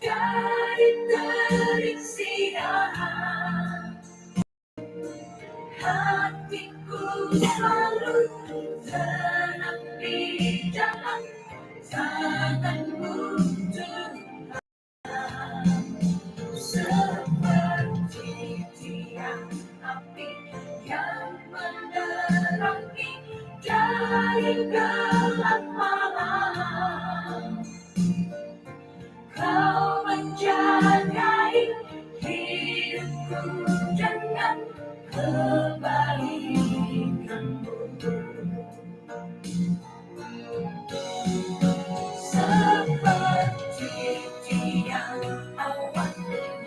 dari terik siang. Hatiku selalu tenang di dalam tanganmu Tuhan, seperti tiang api yang menerangi dari gelap malam. Kau menjagai hidupku dengan kebaikanmu, seperti tiang awan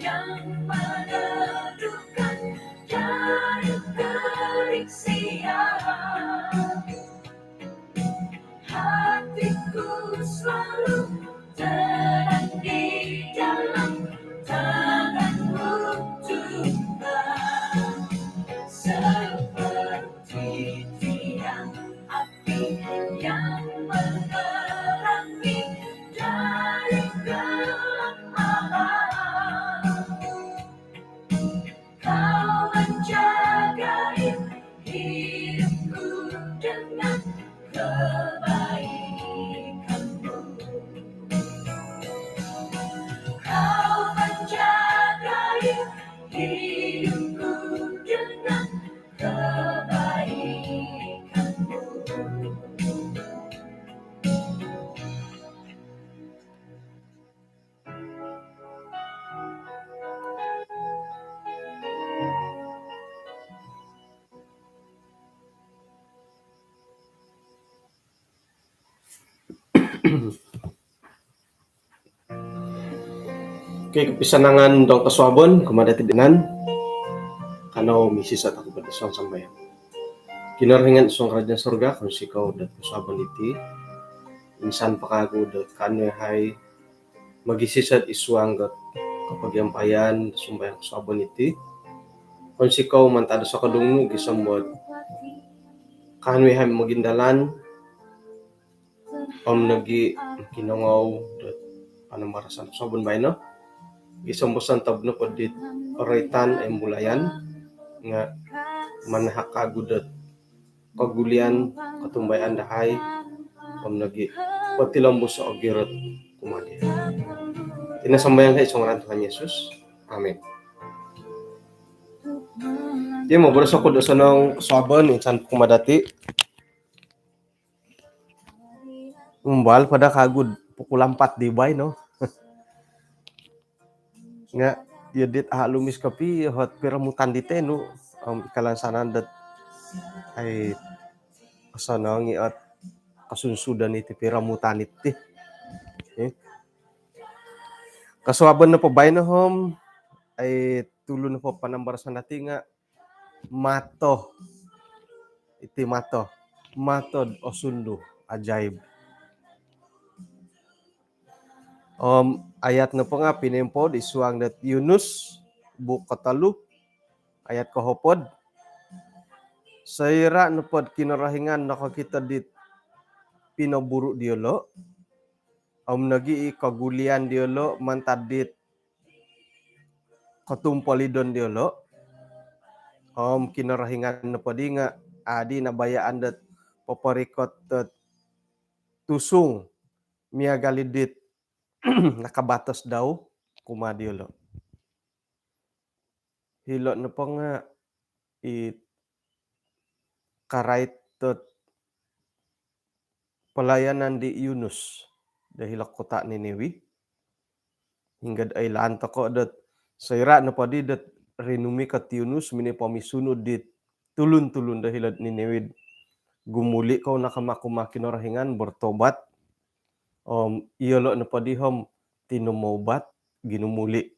yang meneduhkan dari terik siang. Hatiku selalu tenang di dalam tanganmu Tuhan, seperti tiang api yang menerangi dari gelap malam. Kau menjagai hidupku dengan kebaikanmu. Kau menjagai hidupku dengan kebaikanmu. Oke, kepisanangan dong keswabon kumada tidinan kanau misi saat aku berdesong sampai kinarhingan isong kerajaan surga kung sikaw dat keswabon iti insan pakagu dat kanwe hai magisisat isuang gat kapagyampayan sumbayang keswabon iti kung sikaw mantada sa kadungnu gisambot kanwe hai magindalan nagi kinangaw dat panambarasan keswabon bayno gisambosan tabno podit oraitan ay mulayan nga manahakagudat kagulian katumbayan dahay nagi patilambos sa ogirot kumadi. Tinasambayan kay isang ran Tuhan Yesus. Amen. Di mo beres ako doon sa nang kaswabon insan kumadati. Umbal pada kagud pukul 4 di bay no. Nga yadit lumis kapi hot piramutan dite no kalansanan dat ay kasana ngiat kasunsudan iti piramutan iti kaswaban na po bay na hom ay tulo na po panambarasan natin nga mato iti mato matod o sundo ajaib ayat na po nga pinempod isuang dat Yunus bukatalu ayat kahopod sayra na pod kinarahingan nakakita dit pinaburu diolo nagi kagulian diolo mantadit katumpalidon diolo kinarahingan na pod nga adi nabayaan dat paparikot tusung miagalidit nakabatas daw kumadiolo hilo na po nga karait pelayanan di Yunus dahil kota Niniwi hingga ay lanta ko dat sayra na pa di dat renumi kat Yunus mini pamisunod dit tulun-tulun dahil Niniwi gumuli ko nakamakumakin orahingan bertobat iyolo na pa di hom tinumobat ginumuli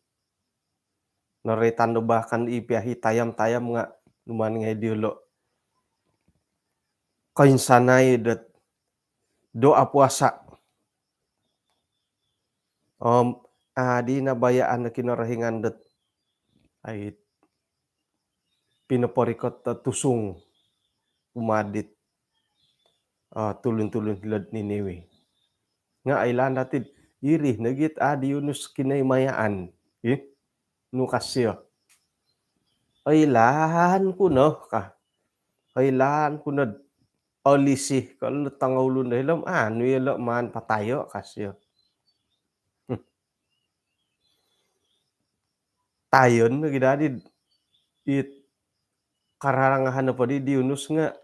naretando bahkan ipiahi tayam-tayam nga luman nga diolo kainsanay dat doa puasa di nabayaan na kinarahingan dat ay pinaparikot tusung umadit tulun-tulun hilad Niniwi nga ay lan natin irih na gid di Yunus kinaymayaan, no kasyo. Kailan kuno ka, kailan kunad lisih kalau tangawlon na hilam ano yelo man patayo kasyo. Tayon na gidadid it kararangahan na pa di Yunus nga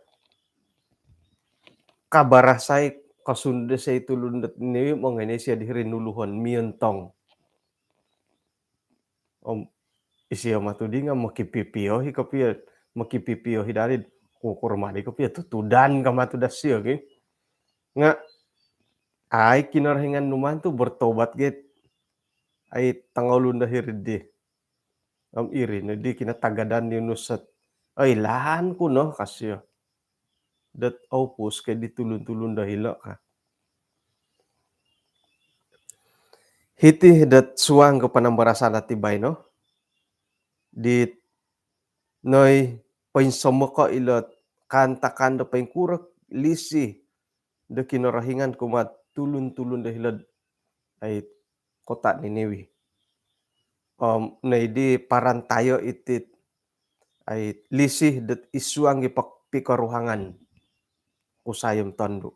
kabarasay kasunda sa itulundat ni mo nga siya di rinuluhan miyentong. Isiya matudi nga makipipiyo hikapiya makipipiyo hidadid kukurmadi kapiya tutudan ka matudas siya nga ay kinarhingan numan tu bertobat git ay tangawlon na hiridi iri na di kinatagadan ni Yunus ay lahan ko no kasyo dat opus kay ditulun-tulun dahila ka. Hiti dat suang ka panambarasa natibay no. Dit noy painsama ka ilat kanta-kanta paing kurak lisi da kinarahingan kumat tulun-tulun dahila ay kota Niniwi. Naidi parantayo itit ay lisih dat isuang ipakaruhangan usayom tondo.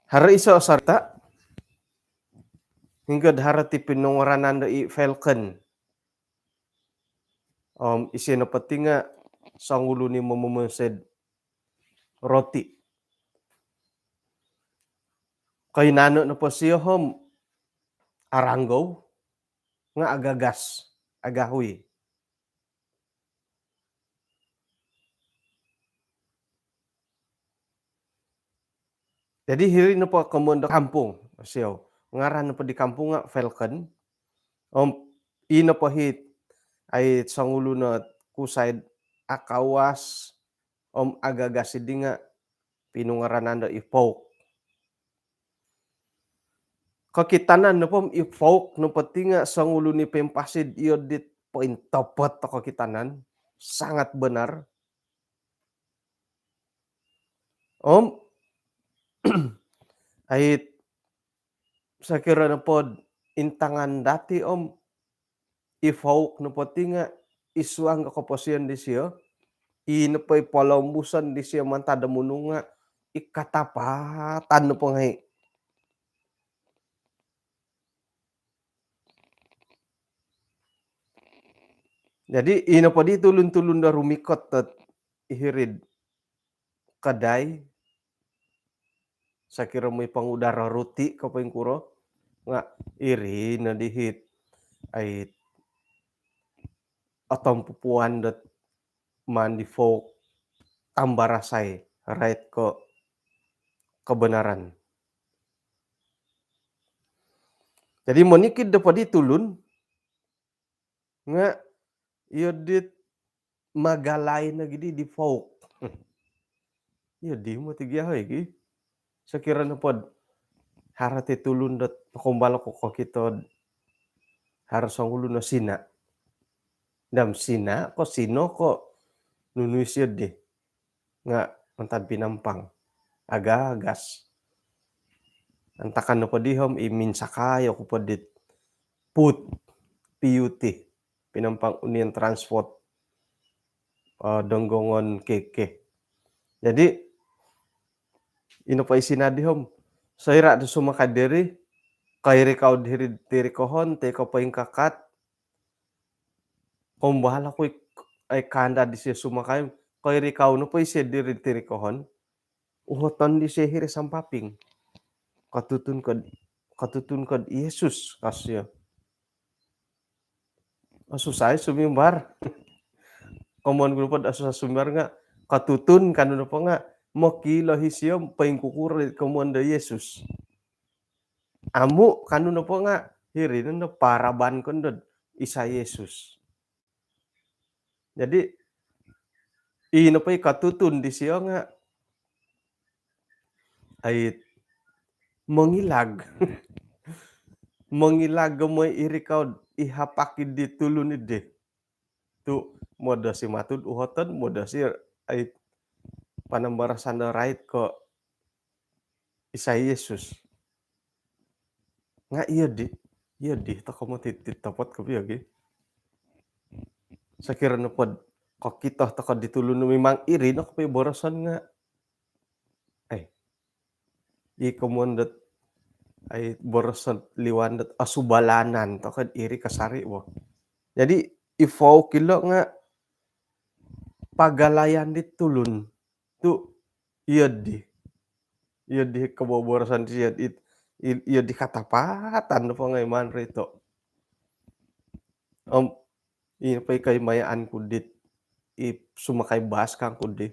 Hara isa sarta hingga hara ti pinungaranan i Falcon. Isi na pati nga sang ulo ni mamamasid roti. Kay nano na po siya aranggaw nga agagas, agahoy. Jadi hiri na po kamundo kampung siya. Ngaran na po di kampung nga Falcon. Ina po hit ay sangulo na kusay akawas agagas di nga pinungaranan da i-folk. Kakitanan na po i-folk no pati nga sangulo ni Pempasid iyo dit point tapat to kakitanan. Sangat benar. Ay sa kira na po intangan dati i-folk no pati nga isuang kaposyon di siya. Inapay palambusan di siya man tada muno nga ikatapatan no po ngay. Jadi ina pa di tulun-tulun na rumikot at ihirid kaday sa kira may pangudara ruti kapay kuro nga iri na dihit ay atong pupuan dat man di folk tambarasay right ko kebenaran. Jadi monikid da pa di tulun nga iyo dit magalay na gidi di folk. Iyo di mo tigyahoy gi. Sa kira na pod harati tulun dat kumbala ko kitod harus ang ulo na sina. Dam sina ko sino ko nunuisyod di nga mantad pinampang agagas. Antakan na po di iminsakayo ko po dit PUT pinampang Union Transport donggongon keke. Jadi ino pa isinadi sayra da sumakadiri kay rikaw diri kohon te ko paing kakat kumbahala ko ay kanda di siya sumakay kay rikaw no pa siya diri kohon uhoton di siya hiri sampaping katutun kod Yesus kasya asusay sumimbar komon grupo asusa sumimbar nga katutun kanuna pa nga makila hisya paing kukurit komon da Yesus amu kanuna pa nga hiri na paraban kondod isa Yesus. Jadi ino pa katutun di siya nga ay mangilag mangilag mo irikaw ihapakid di tulun ide tu moda si matud uhotan moda si ay panambarasan na right ko isa Yesus nga iya di taka mo titapot kabiya ge. Sakira na pod kakita taka ditulon no memang iri no kapay borosan nga, ay di kamondet ay borosan liwandet asubalanan taka iri kasari wo. Jadi ifaw kilo nga pagalayan ditulon tu iya di kaboborosan siya iya di katapatan no pangay man rito. Iya pa'y kaymayaan kundi sumakay bus kang kundi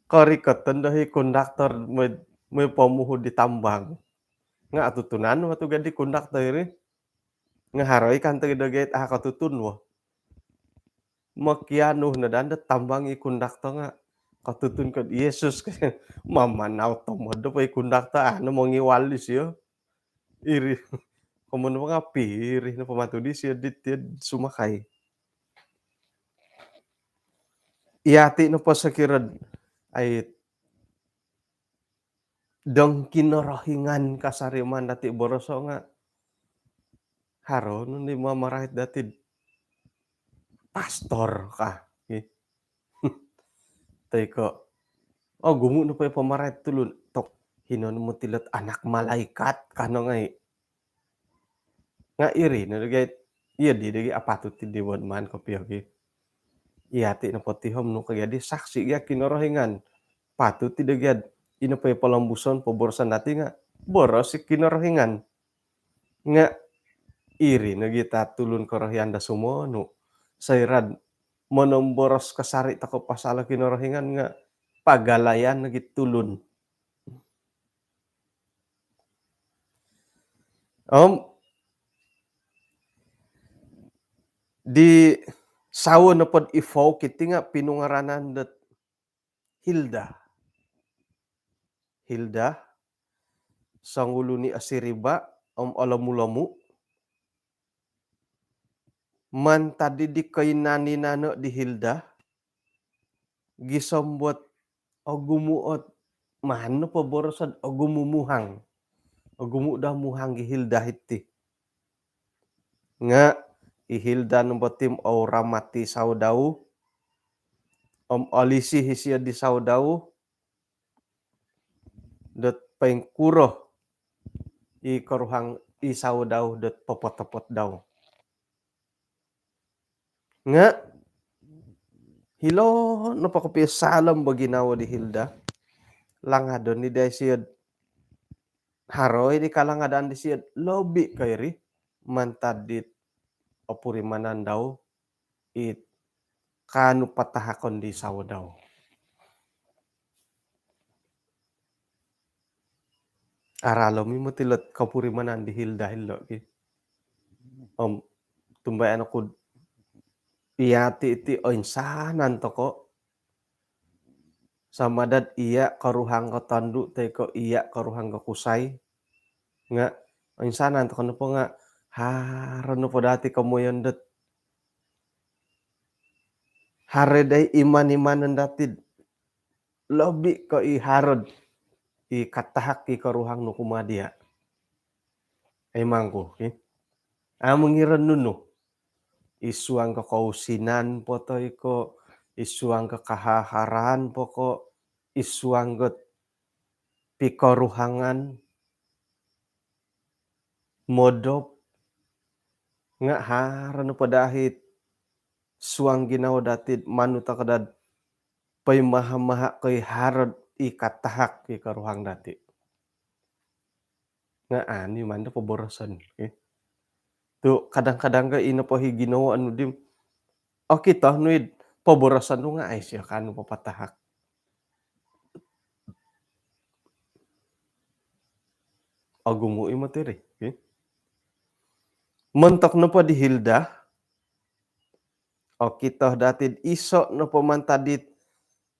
karikatan dahi konduktor may pamuhod di tambang nga atutunan mo tu gadi konduktor iri nga haroy kan tagay dagayt katutun wo makiano na danda tambang i konduktor nga katutun kad Yesus mamanaw tomodo pa'y konduktor ano mangiwalis yo iri komo mga piri na pamatudi siya dit sumakay. Iyati no pa sa kirad ay dong kinarahingan kasariman dati boroso nga haron ni mamarahit dati pastor ka teko gumo no pa'y pamarahit tulon tok hinon mo tilat anak malaikat kano nga iri no dagayt iya di dagay apatut ti diwan man kapiyagi iyati no patihom no kagadi saksi ya kinarahingan patut ti dagyad ino pa'y palambuson paborosan dati nga boros si kinarahingan nga iri na kita tulon karahyanda sumono sayrad manomboros kasari tako pasala kinarahingan nga pagalayan na gitulon. Di sawo na pod ifaw kiti nga pinungaranan dat Hilda. Hilda sangulo ni Asiriba alamu-lamu man tadi di kainani nano di Hilda gisambot gumuot mahano paborosan gumumuhang gumuda muhang gi Hilda iti nga ihilda no batim ramati saudaw alisi hisia di saudaw dat pengkuro karuhang saudaw dat popot-popot daw nga hilo no pakapi salam baginawa di Hilda langadon ni daysiyad haroy di kalangadaan di siyad lobi kayri mantadit opurimanan daw kanu patahakon di saudaw. Aralomi mo tilat kapurimanan di Hilda hillo tumbayan ako iyati iti insanan toko samadad iya karuhang katandu teko iya karuhang kakusay nga insanan toko no po nga haron no po dati kamoyan dat hareday iman-imanan datid lobi ko iharod ikatahak karuhang no kumadia ay mangko mangiran nuno isuang kakausinan po toy ko isuang kakahaharan po ko isuang pikaruhangan modop nga haran no padahit suang ginawa datid manuta kadad pay maha-maha kay harod ikatahak karuhang dati nga ani man da paborosan tu kadang-kadang ka ino pa higinawa ano dim kita nuid paborosan no nga ay siya kano papatahak agumuy mo tiri mentok no pa di Hilda kita datid iso no pamantadit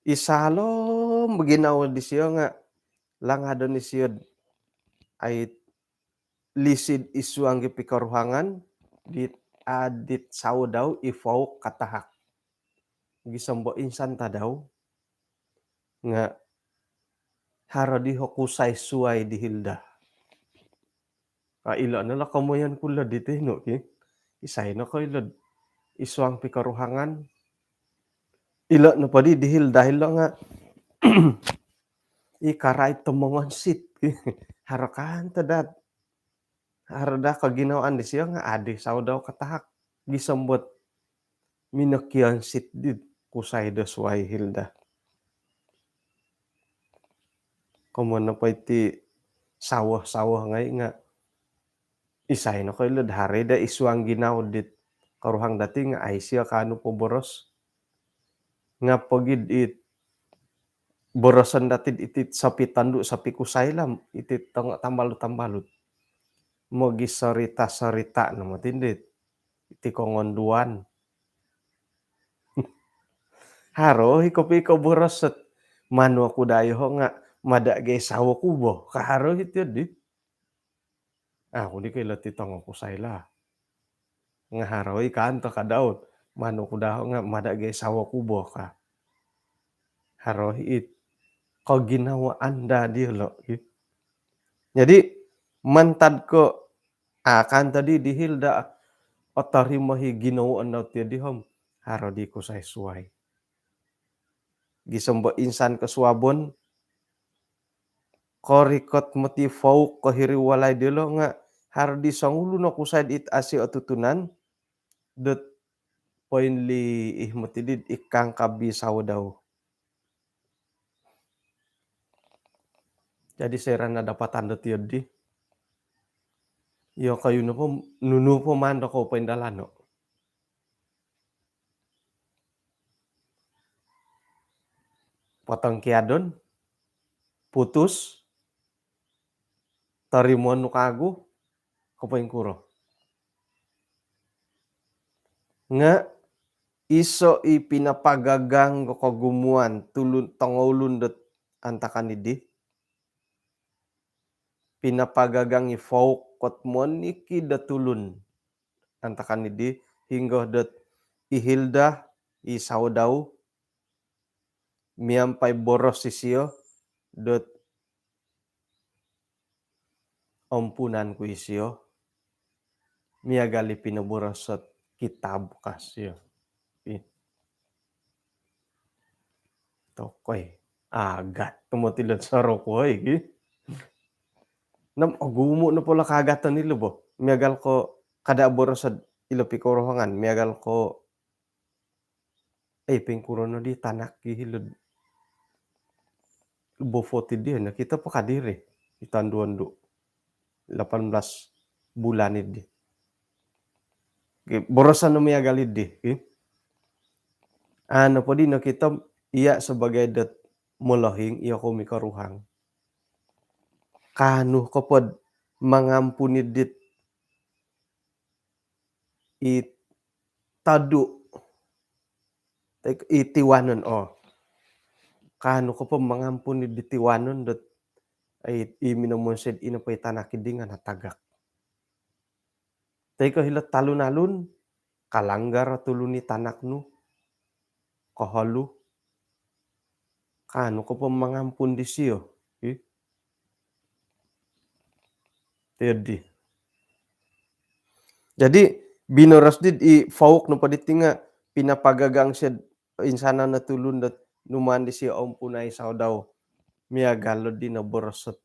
isalom baginawa di siya nga langadon ni siya ay lisid isuang pikaruhangan adit saudaw ifaw katahak gisambo insan daw nga haradi hokusay suway di Hilda Ila na la kamoyan kula dito no ki. Isay na ko ilod iswang pikaruhangan. Ila na padi dihil dahil lang nga ikaray tumongon sit. Harakan tadat. Harada kaginawaan di siya nga adi saw daw katahak. Gisambot minakyan sit did kusay da suway hilda. Kuman na pa iti sawah-sawah ngay nga isay na ko ilod hari da iswang ginaw dit karuhang dati nga ay siya kano po boros. Nga pagid it borosan dati itit sapi tandu sapi kusay lam itit tambalut-tambalut. Mo gisarita-sarita na matindit. Iti kongonduan. Haro hiko-piko borosot mano ako dayo ho nga madagay sawo kubo. Kaharo iti di. Ako di kayo latitang ako sayla. Nga haro ikanto ka daw. Mano ko daw nga madagay sawo kubo ka. Haro it kaginawaan da di lo. Jadi mantad ko akan tadi dihil da otari mahi ginawaan daw ti di hom. Haro di ko say suway. Gisombo insan ke suabon korikot mati fauk kahiri walay dilo nga har di sangulo na kusad it asi atutunan dot poinli ihmatidid ikang kabisaw daw. Jadi sera na dapatan dot yun di. Yo kayo na po, nunu po man ko pa indalano. Potong kiadon, putus, tarimon nukago, kapain kuro. Nga iso ipinapagagang kagumuan tulun tangolun dot antakan idi. Pinapagagang ifauk kotmon iki datulun antakan idi hingga dot ihilda isaw daw miampay boros sisiyo dot ampunan ko isiyo miagali pinaborosot kitab kasyo. Tokoy agat tumotilod sa rokoy. Nam agumo na pala kagatan nilo bo. Miagal ko kada borosad ilo pikurohangan miagal ko pingkuro no di tanak gihilod. Bofoti dia nakita pa kadiri itanduan do 18 bulan idi. Borosan no miagal idi. Ano po di nakita iya sebagai dat mulahing iya ko mikaruhang. Kanu kapod mangampuni dit itadu itiwanon kanu ko po mangampuni ditiwanon dot ay iminamonsid inapay tanakidingan hatagak. Tay ko hilat talunalun kalanggar tuluni tanak nu kahalu kanu ko po mangampun di siyo. Jadi binoras did i fauk no paditi nga pinapagagang siya insana na tulun dat numan di siya ampunay saw daw miagalo di na borosot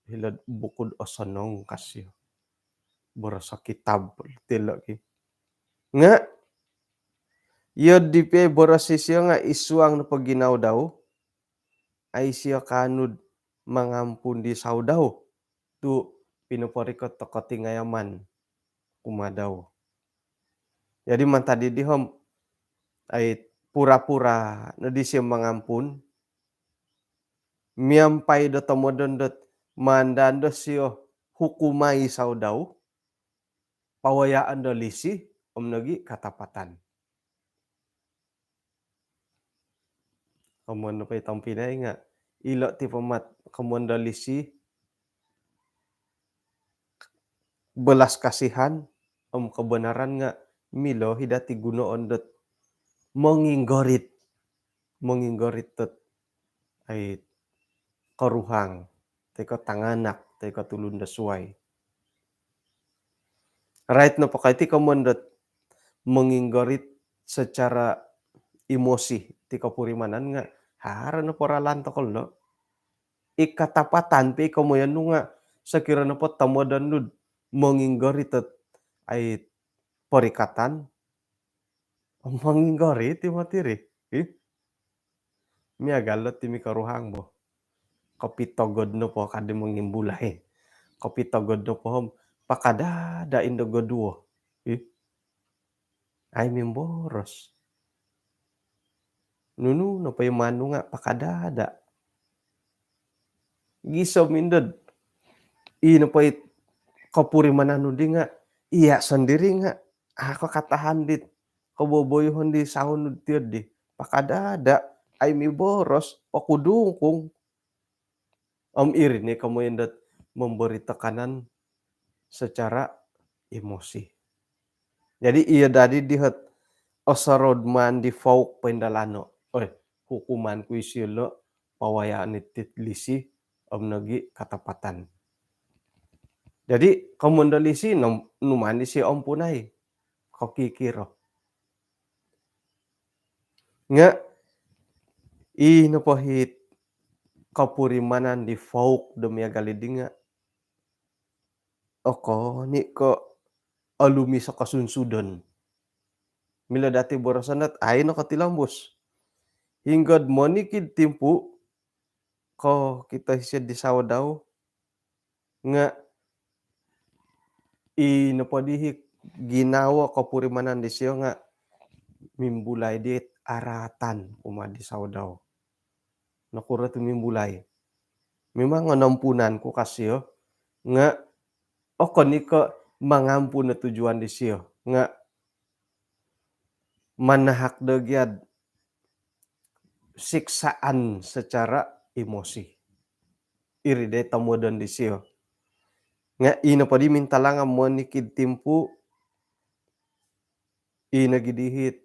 hilad bukod o sanong kasyo borosot kitab tilo ki nga yod di pe borosi siya nga isuang na paginaw daw ay siya kanud mangampun di saw daw tu pinuparikot to katingayaman kumadaw. Jadi man tadi di hom ay pura-pura na di siya mangampun. Miampay do tomodon dot mandando siya hukumay saw daw. Pawayaan do lisi nagi katapatan. Kamuan na pa itang pinay nga ilo ti pamat kamuan do lisi belas kasihan kebenaran nga milo hidati gunoon dot monginggorit tot ay karuhang teko tanganak teko tulun da suway. Right na pakay ti kamandat manginggarit secara emosi ti kapurimanan nga hara na paralan tokollo, ikatapatan ti kamoyan no nga sakirana po tamadan lud manginggarit at ay parikatan, manginggarit ti matiri, miagalot ti mikaruhang bo, kapitagod no po kadi mangimbulay, kapitagod no pohom pakadada indo gaduo, ay mimboros. Nuno napayamano nga pakadada. Gisaw mindod, pa'y kapurimanan di nga, iya sandiri nga, katahan dit, kaboboyohon di sahon tiyod di, pakadada ay miboros pakudungkong iri ni kamoyan dat memberi tekanan secara emosi. Jadi iya dadi dihet osarod man di fauk pendalano, hukuman ku isilo pawayaan itit lisi nagi katapatan. Jadi kamundalisi numan si punay kakikiro. Nga napahit kapurimanan di fauk demi galidi nga ni ko alumi sa kasunsudan. Mila dati borasanat ay nakatilambos. Hinggad manikid timpu ko kita siya di sawa daw nga napadihik ginawa kapurimanan di siya nga mimbulay dit aratan umadi sawa daw. Nakura tu mimbulay. Memang nampunan ko kasyo nga ni ko mangampun na tujuan di siya nga manahak dagyad siksaan secara emosi. Iri day tamudan di siya. Nga inapadi mintalang manikid timpu nagidihit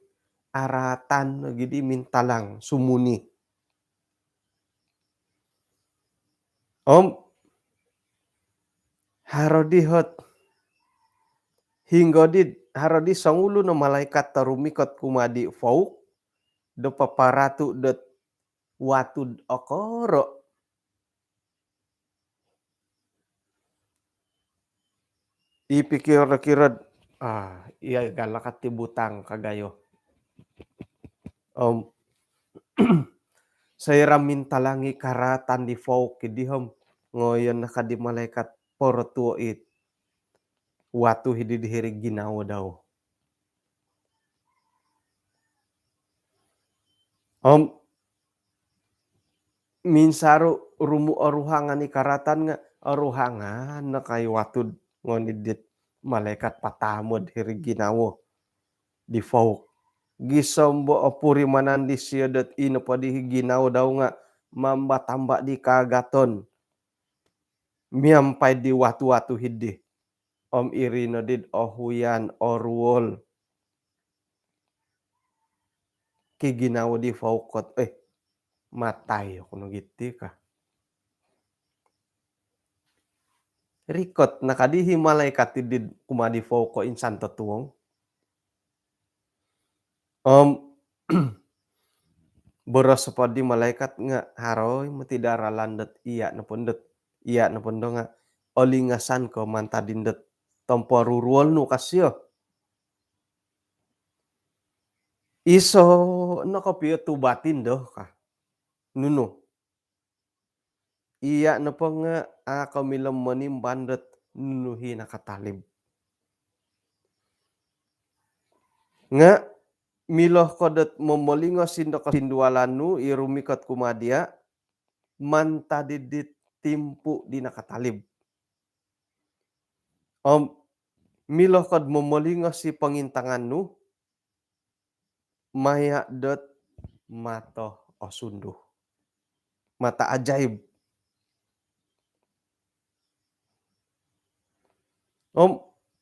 aratan nagidi mintalang sumuni. Harodihot hinggodid harodi sangulo na malaikat tarumikot kumadi fauk do paparatu det watud okoro. Ipikir-kirad iya galakat ti butang kagayo. Saya mintalangi karatan di fauk kidihom ngoyon nakadi malaikat portuo it watu hididihirig ginawa daw. Minsaro rumu aruhangan ni karatan nga aruhangan na kay watud ngonidit malaikat patamod hirig ginawa di fauk. Gisombo apurimanan di siya dat inapadihi ginawa daw nga mambatamba di kagaton. Miampay di watu-watu hidi. Irino did ohuyan orwol. Kiginawa di faukot. Matay ako nagiti ka. Rikot nakadihi malaikat did kumadi fauko insan tatuong. Boros sapadi malaikat nga haroy matidara landet iya na pundet. Iya na pundo nga olingasan ko mantadindet tompo ruruol no kasyo. Iso nakapiyo tubatin do ka. Nuno. Iya na po nga kamilam manim bandet nunuhi nakatalib. Nga miloh kodet momolingo sindo kasindualanu irumikat kumadia mantadidit timpu di nakatalib. Miloh kod momolingo si pangintangan nu maya dot mato osunduh. Mata ajaib.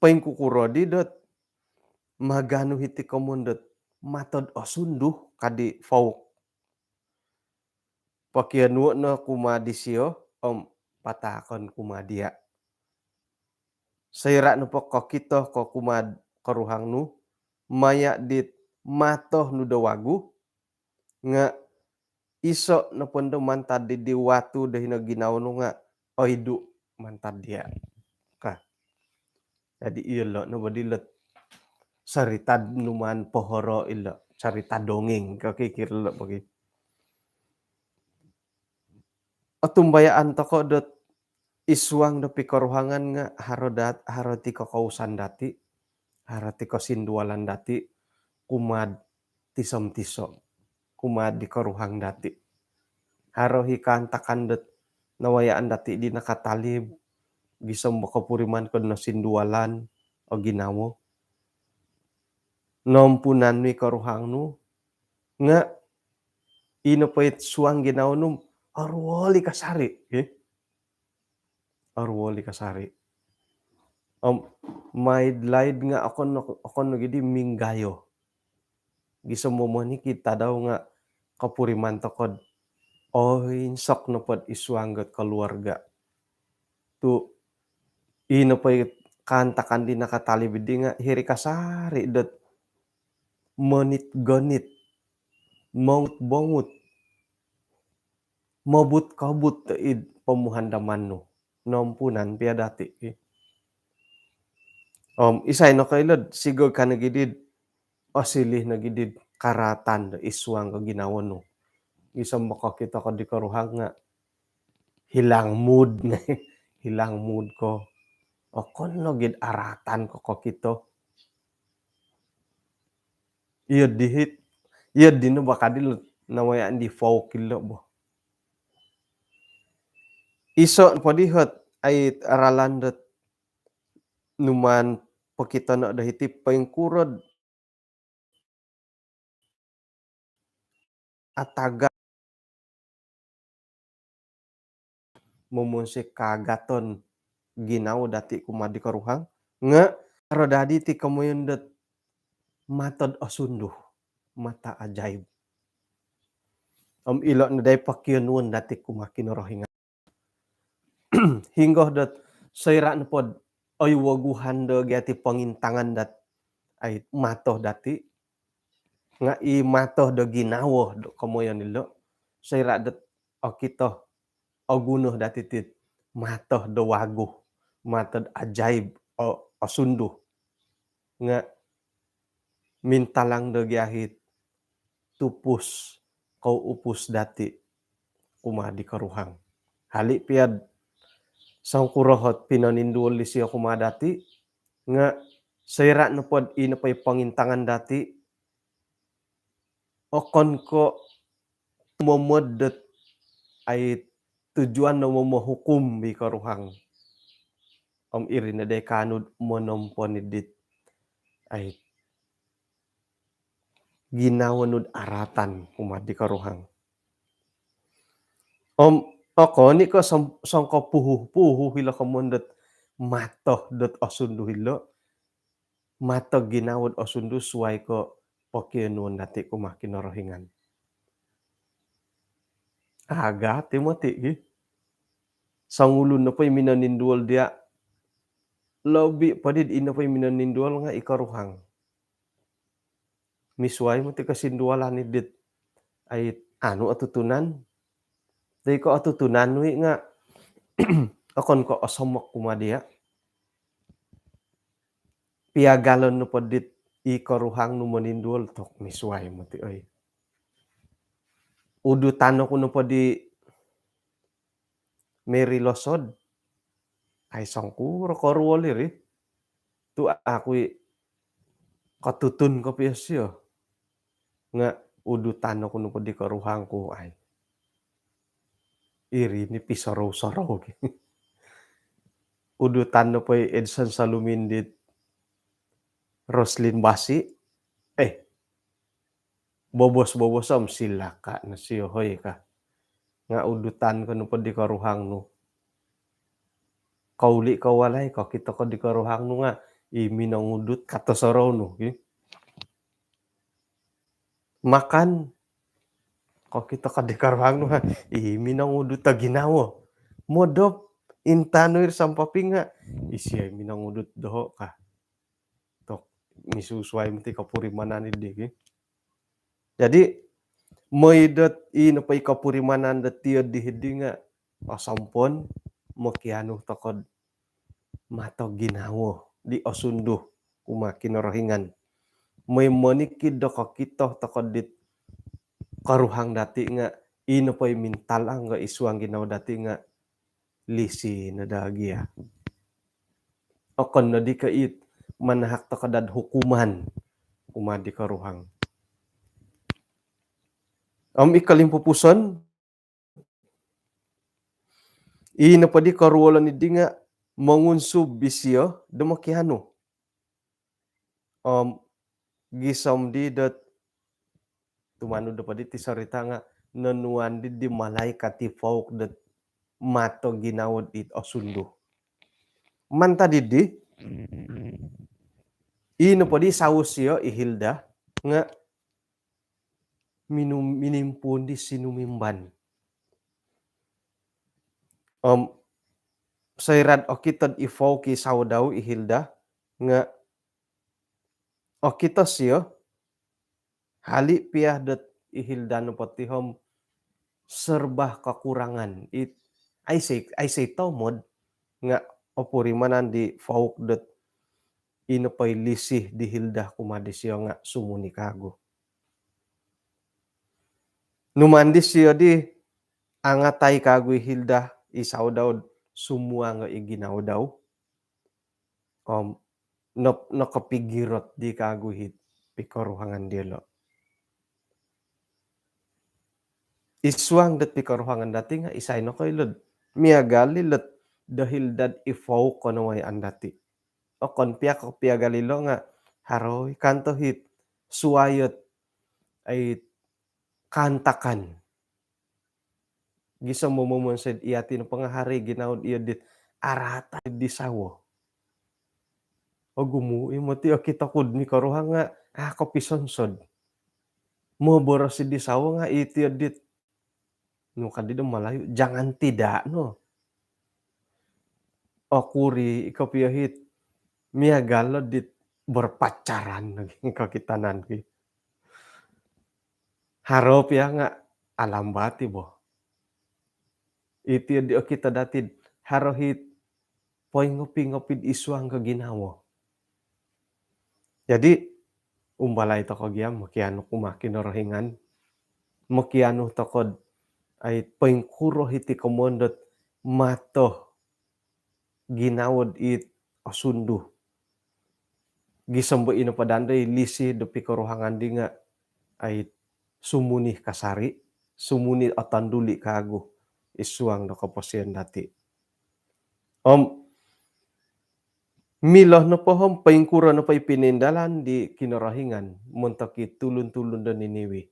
Paingkukurodi dot maganu hiti komundet matod osunduh kadi fauk. Pakianu na kumadisyo patakon kumadia. Saira nu pokok kita ko kumad karuhang nu maya dit matoh nu dawagu nga iso na pondo mantad di watu dahina ginaw nu nga oidu mantad dia ka. Jadi ieu lo nu badilet sarita numan pohoro ilo carita dongeng kakikir lo bagi. Tumbayaan toko dot isuang da pikarohangan nga haroti kakausan dati, haroti kasindualan dati, kumad tisom tiso, kumad di karuhang dati. Harohi kantakan dot nawayaan dati di nakatalib, gisom makapuriman ko na sindualan o ginawo. Nompunan mi karuhang nu, nga inapait suang ginaw nu, arwoli kasari. Arwoli kasari. May laid nga ako gidi minggayo. Gisom mo ni kita daw nga kapuriman tokod. Insok na pod isuanggot keluarga. Tu inapait kantakan di nakatalib di nga hiri kasari dot menit gonit, maut bongut, mabut kabut id pemuhandaman nu. Nompunan piadati. Isay no kailod sigog ka nagidid silih nagidid karatan isuang ka ginawa no. Isang makakita ko di karuhang nga hilang mood na hilang mood ko. O kon no gid aratan ko kito. Iya dihit iya dino bakadil nawayaan di fawkil bo. Iso padihot ay aralandot numan pakita na dahiti paingkurod ataga mumusik kagaton ginaw dati kumadi karuhang nga arodadi ti kamuyundet matod osunduh mata ajaib. Ilo na day pakyunun dati kumakin rohinga. Hinggoh dot sayra na pod ay waguhan do gati pangintangan dat ay matoh dati nga i matoh do ginawo do kamoyan nilo sayra dot o kito o gunuh dati tit matoh do wagu matod ajaib o sunduh nga mintalang do giahit tupus kau upus dati kumadi karuhang. Hali piad sangkurohot pinanindul siya kumadati nga sayra na pod inapay pangintangan dati okon ko momodot ay tujuan na mahukum bi karuhang. Iri na day kanud monomponidit ay ginawanud aratan kumadi karuhang. Ako ni ko sangko puhu hilo kamundot matoh dot osundu hilo matoh ginawod osundu suway ko pokyenun dati kumakin rohingan. Aga timoti sangulun na pa'y minanindual dia lobi padid ina pa'y minanindual nga ikaruhang. Misway mo ti kasindualan ni dit ay atutunan. Day ko atutunan wi nga akon ko osomok kumadia. Piagalon no padit ikaruhang no manindul tok misway mo ti ay. Udutan ko no padi Mary Losod ay sangkuro korwoli ri. Tu aku katutun ko piasyo nga udutan ko no padi karuhang ko ay. Iri ni pisaraw-saraw. Udutan no pa'y Edson Salumindit Roslyn Basi. Bobos-bobosom sila ka na siyo hoy ka. Nga udutan ko no padi karuhang no. Kauli kawalay ko kita ko di karuhang no nga iminangudut katasaraw no. Makan ko kita ka di karuhang no nga iminangudut ta ginawo. Modop intanoir sampapi nga isiyay minangudot doho ka tok misusuay mo ti kapurimanan idi. Jadi moydot ino pay kapurimanan da tiyod di hidi nga pasampon makiano tokod mato ginawo di osundo kuma kinorohingan. May monikid do kakito tokod dit karuhang dati nga ino pay mintalang nga isuang ginaw dati nga lisi na dagia. Okon na di kait manahak takadad hukuman kuma di karuhang. Ikalimpupuson ino pa di karuwalan ni di nga mangunsub bisyo damakiano. Gisom di dot tumano da pa di ti sarita nga nanuan di malaikat ti folk dot mato ginawod it osundo. Manta di ino pa di sausyo ihilda nga minimpun di sinumimban. Sayrad okitod ifaw ki saudaw ihilda nga okitos yo hali piah dot ihilda no patihom serbah kekurangan it I say tomod nga opurimanan di fauk dot ino pay lisih di hilda kumadis yo nga sumuni kago. Numandis yo di angatay kago hilda isaw daw sumua nga iginaw daw. Nakapigirot di kago hit pikaruhangan dilo. Iswang dat pikaruhangan dati nga isay no kaylod. Miagali lot dahil dad ifaw ko no way andati. O kon piagalilo nga haroy kanto hit suwayot ay kantakan. Gisa mo said iyati no pangahari ginawd iyo dit arata di sawo. O gumuwi mo ti akitakod ni karuhang nga kapissonsod. Mo boros di sawo nga iti dit no kadido malayo jangan tidak no. Okuri ikapiyahit miagalo dit berpacaran naging kakitanan ki. Harop ya nga alam bati bo. Iti di kita datid harohit poy ngopi-ngopid iswang kaginawo. Jadi umbalay to kagyam makiano kumakinorohingan. Makiano tokod ay pengkuro hiti komondot mato ginawod it asundu. Gisambo ino padanday lisi do pikaruhangan di nga ay sumuni kasari, sumuni atanduli kago isuang do kaposian dati. Miloh na pohom pengkuro na pay pinindalan di kinarahingan montaki tulun-tulun do niniwi.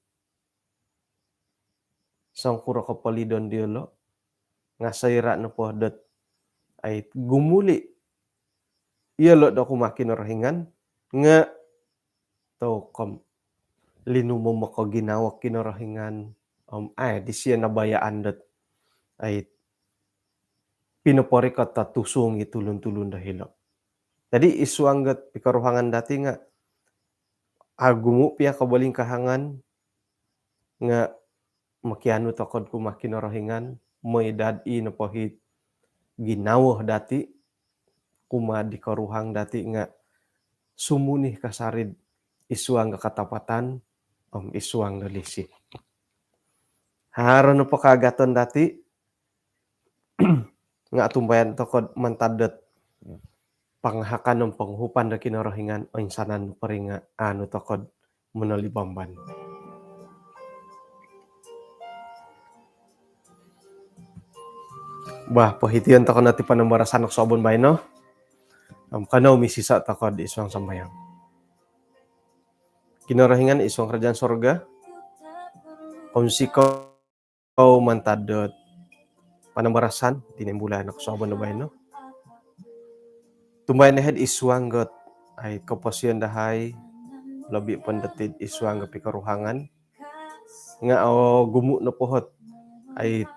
Sangkuro kapalidon diolo nga sayra na po dot ay gumuli iyalo do kumakinarahingan nga to linumo mo ginawak kinarahingan di siya nabayaan dot ay pinopori ka tatusong itulun-tulun dahilo. Jadi isuanggat pikaruhangan dati nga agumu piya kabaling kahangan nga makiano takod kumakinarahingan mo edad ino pohit ginawo dati kuma di karuhang dati nga sumunih kasarid isuang katapatan isuang nalisi. Haro no pakagaton dati nga atumbayan tokod mantadot panghakan ng panghupan na kinarahingan o insanan pa rin nga ano tokod monolibamban. Bah, pohitian takon natin panambarasan ng sobon bay no? Kanaw misisa takod isang sambayang. Kinarahingan isang kerajaan sorga. Kung sikaw mantadot panambarasan, tinimbulan ng sobon na bay no? Tumbayan na head iswanggot ay kaposyon dahay labi pandatid iswang pikaruhangan nga gumu na pohot ay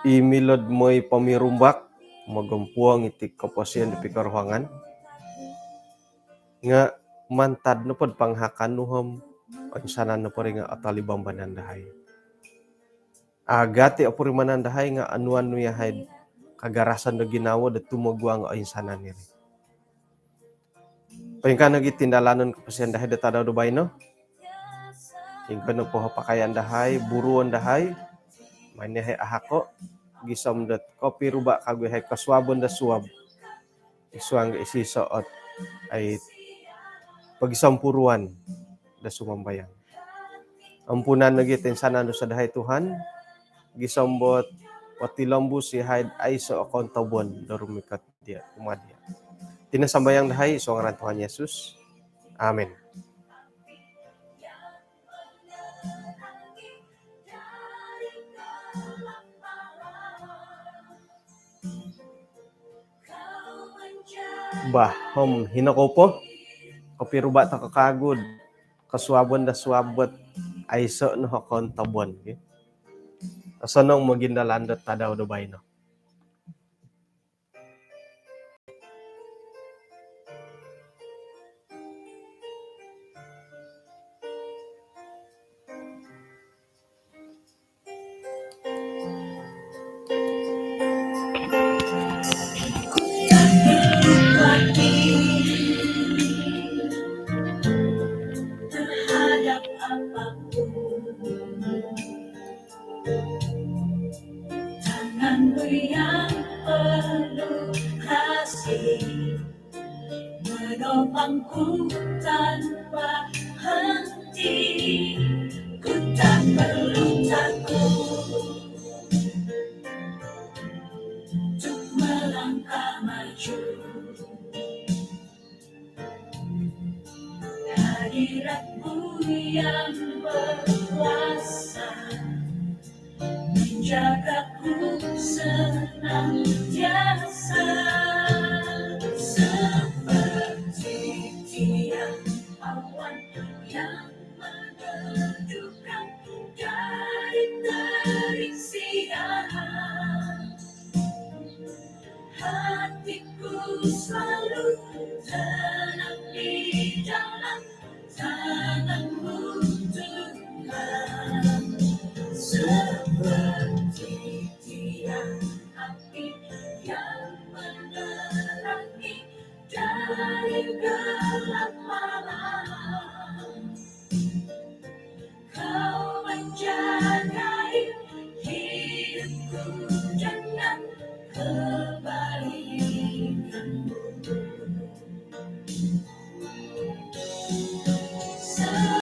imilod mo'y pamirumbak magempuang iti keposian di pikar ruangan nga mantad no pod panghakan nuhom ansanan no pori nga atali bambanandahay agati apuri manandahay nga anuan no yahay kagarasan no ginawa da tumagwa nga insanan niri pagka nagitindalanon keposian dahay da tadaw do bay no ingka no poho pakayan dahay buruan dahay manihay ahako gisam dat kopi ruba kagwe hay kaswabon da suwab isuang isisoot ay pagisampuruan da sumambayang ampunan nagitin sana no sa dahay Tuhan gisambot patilambu si haid ay so akontabon darumikat dia umadia tinasambayang dahay so ngaran Tuhan Yesus amen. Bahom hinakopo kopi ruba ta kakagod kaswabon da swabot ay so no akontabon okay? Asanong magindalandat tadaw do bay no terhadap apapun tanganmu yang penuh kasih menopangku tanpa henti ku tak perlu takut untuk melangkah maju hadiratmu yang berkuasa menjagaku senantiasa seperti tiang awan yang menedurkan dari terik siang hatiku selalu tenang di dalam tanganmu Tuhan seperti tiang api yang menerangi dari gelap malam